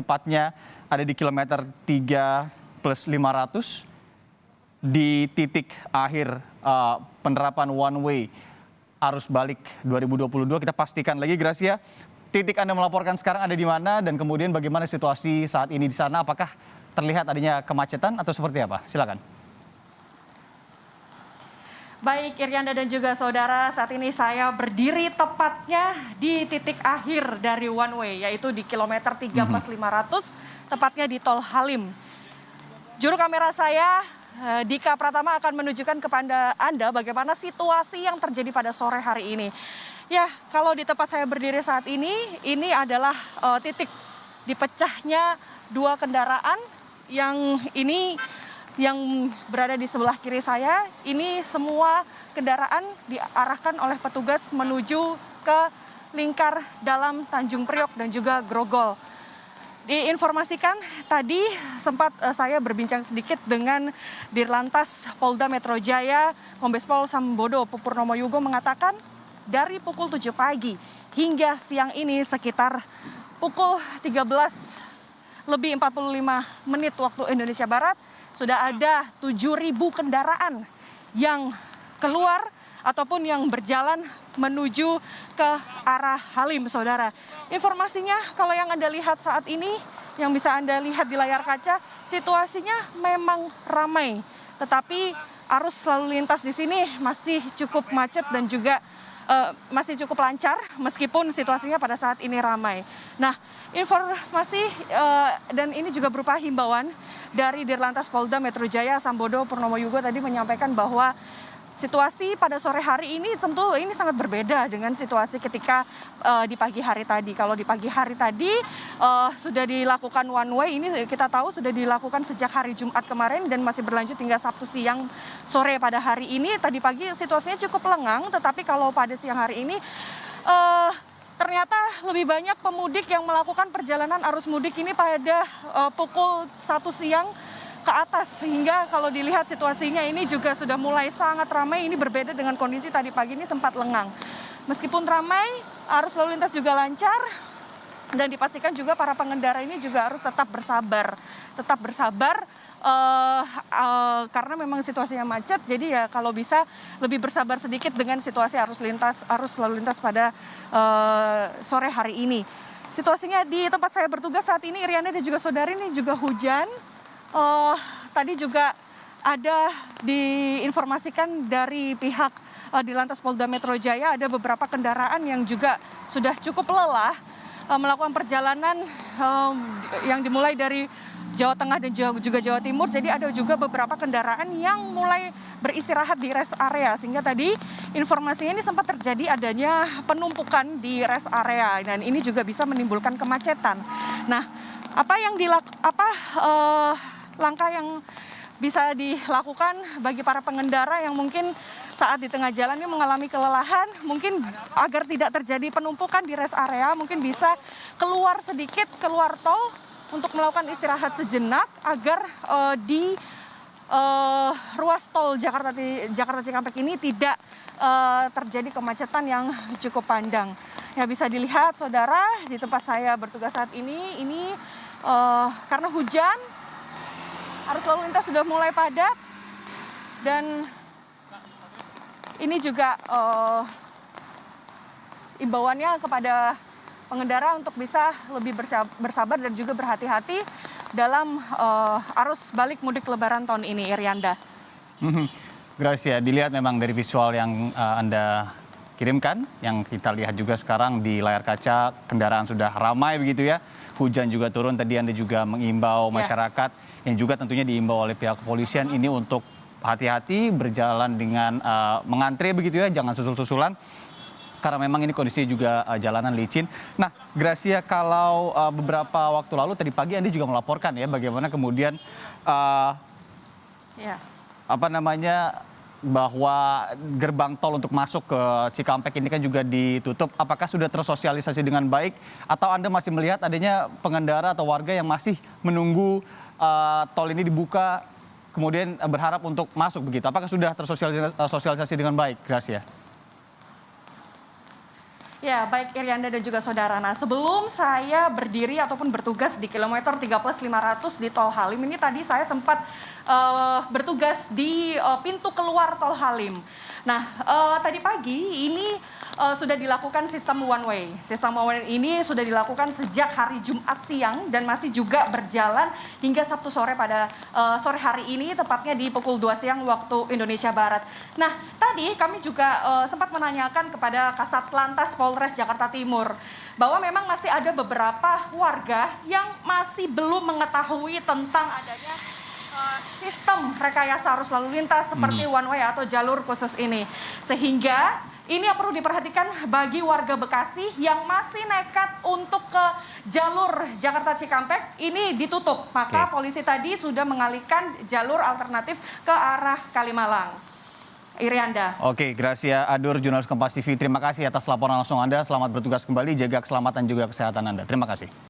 tepatnya ada di kilometer 3+500 di titik akhir penerapan one way arus balik 2022. Kita pastikan lagi, Gracia, titik Anda melaporkan sekarang ada di mana dan kemudian bagaimana situasi saat ini di sana? Apakah terlihat adanya kemacetan atau seperti apa? Silakan. Baik, Irianda dan juga saudara, saat ini saya berdiri tepatnya di titik akhir dari one way, yaitu di kilometer 3+500, tepatnya di Tol Halim. Juru kamera saya, Dika Pratama, akan menunjukkan kepada Anda bagaimana situasi yang terjadi pada sore hari ini. Ya, kalau di tempat saya berdiri saat ini adalah titik dipecahnya dua kendaraan yang berada di sebelah kiri saya. Ini semua kendaraan diarahkan oleh petugas menuju ke lingkar dalam Tanjung Priok dan juga Grogol. Diinformasikan tadi sempat saya berbincang sedikit dengan Dirlantas Polda Metro Jaya, Kombes Pol Sambodo Pupurnomo Yugo, mengatakan dari pukul 7 pagi hingga siang ini sekitar pukul 13:45 waktu Indonesia Barat, sudah ada 7.000 kendaraan yang keluar ataupun yang berjalan menuju ke arah Halim, saudara. Informasinya kalau yang Anda lihat saat ini, yang bisa Anda lihat di layar kaca, situasinya memang ramai. Tetapi arus lalu lintas di sini masih cukup macet dan juga masih cukup lancar meskipun situasinya pada saat ini ramai. Nah, informasi dan ini juga berupa himbauan dari Dirlantas Polda Metro Jaya, Sambodo Purnomo Yugo tadi menyampaikan bahwa situasi pada sore hari ini tentu ini sangat berbeda dengan situasi ketika di pagi hari tadi. Kalau di pagi hari tadi sudah dilakukan one way, ini kita tahu sudah dilakukan sejak hari Jumat kemarin dan masih berlanjut hingga Sabtu siang sore pada hari ini. Tadi pagi situasinya cukup lengang, tetapi kalau pada siang hari ini ternyata lebih banyak pemudik yang melakukan perjalanan arus mudik ini pada pukul 1 siang ke atas, sehingga kalau dilihat situasinya ini juga sudah mulai sangat ramai. Ini berbeda dengan kondisi tadi pagi, ini sempat lengang. Meskipun ramai, arus lalu lintas juga lancar dan dipastikan juga para pengendara ini juga harus tetap bersabar karena memang situasinya macet. Jadi ya kalau bisa lebih bersabar sedikit dengan situasi arus lalu lintas pada sore hari ini. Situasinya di tempat saya bertugas saat ini, Iriana dan juga saudari, ini juga hujan. Tadi juga ada diinformasikan dari pihak Dirlantas Polda Metro Jaya, ada beberapa kendaraan yang juga sudah cukup lelah melakukan perjalanan yang dimulai dari Jawa Tengah dan juga Jawa Timur. Jadi ada juga beberapa kendaraan yang mulai beristirahat di rest area, sehingga tadi informasinya ini sempat terjadi adanya penumpukan di rest area dan ini juga bisa menimbulkan kemacetan. Nah, langkah yang bisa dilakukan bagi para pengendara yang mungkin saat di tengah jalan ini mengalami kelelahan, mungkin agar tidak terjadi penumpukan di rest area, mungkin bisa keluar sedikit, keluar tol untuk melakukan istirahat sejenak agar di ruas tol Jakarta Cikampek ini tidak terjadi kemacetan yang cukup panjang. Ya, bisa dilihat saudara di tempat saya bertugas saat ini karena hujan, arus lalu lintas sudah mulai padat dan ini juga imbauannya kepada pengendara untuk bisa lebih bersabar dan juga berhati-hati dalam arus balik mudik Lebaran tahun ini, Irianda. Gracia, dilihat memang dari visual yang Anda kirimkan, yang kita lihat juga sekarang di layar kaca, kendaraan sudah ramai begitu ya. Hujan juga turun, tadi Anda juga mengimbau masyarakat yang juga tentunya diimbau oleh pihak kepolisian ini untuk hati-hati berjalan dengan mengantre begitu ya, jangan susul-susulan. Karena memang ini kondisi juga jalanan licin. Nah, Gracia, kalau beberapa waktu lalu tadi pagi Anda juga melaporkan ya bagaimana kemudian bahwa gerbang tol untuk masuk ke Cikampek ini kan juga ditutup. Apakah sudah tersosialisasi dengan baik atau Anda masih melihat adanya pengendara atau warga yang masih menunggu tol ini dibuka kemudian berharap untuk masuk begitu? Apakah sudah tersosialisasi dengan baik, Gracia? Ya, baik Irianda dan juga saudara. Nah, sebelum saya berdiri ataupun bertugas di kilometer 13.500 di Tol Halim, ini tadi saya sempat bertugas di pintu keluar Tol Halim. Nah, tadi pagi ini sudah dilakukan sistem one way. Sistem one way ini sudah dilakukan sejak hari Jumat siang dan masih juga berjalan hingga Sabtu sore pada sore hari ini, tepatnya di pukul 2 siang waktu Indonesia Barat. Nah, tadi kami juga sempat menanyakan kepada Kasat Lantas Polres Jakarta Timur bahwa memang masih ada beberapa warga yang masih belum mengetahui tentang adanya sistem rekayasa arus lalu lintas seperti one way atau jalur khusus ini. Sehingga ini yang perlu diperhatikan bagi warga Bekasi yang masih nekat untuk ke jalur Jakarta Cikampek, ini ditutup. Maka polisi tadi sudah mengalihkan jalur alternatif ke arah Kalimalang. Irianda. Oke, Gracia Adur, jurnalis Kompas TV. Terima kasih atas laporan langsung Anda. Selamat bertugas kembali, jaga keselamatan juga kesehatan Anda. Terima kasih.